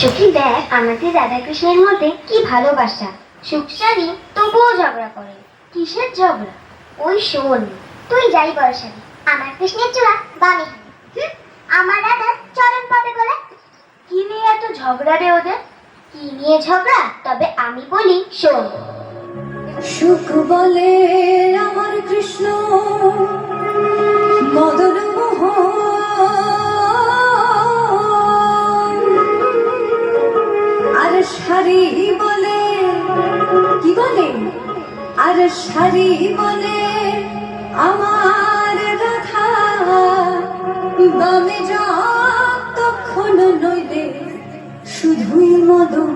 সখী দেখ আমাদের রাধাকৃষ্ণের মধ্যে কি ভালোবাসা। সুখসারি তবুও ঝগড়া করে। কিসের ঝগড়া? ওই শোন, তুই যাই বর্ষারি, আমার কৃষ্ণের চূড়া বামে, আমার রাধা চরণ পাবে বলে। কি নিয়ে এত ঝগড়া রে ওদের? কি নিয়ে ঝগড়া তবে আমি বলি শোন। সুখ বলে আমার কৃষ্ণ মদন আর সারি বলে কি বলে, আর সারি বলে আমার রাধা বামে যতক্ষণ নইলে শুধুই মদন।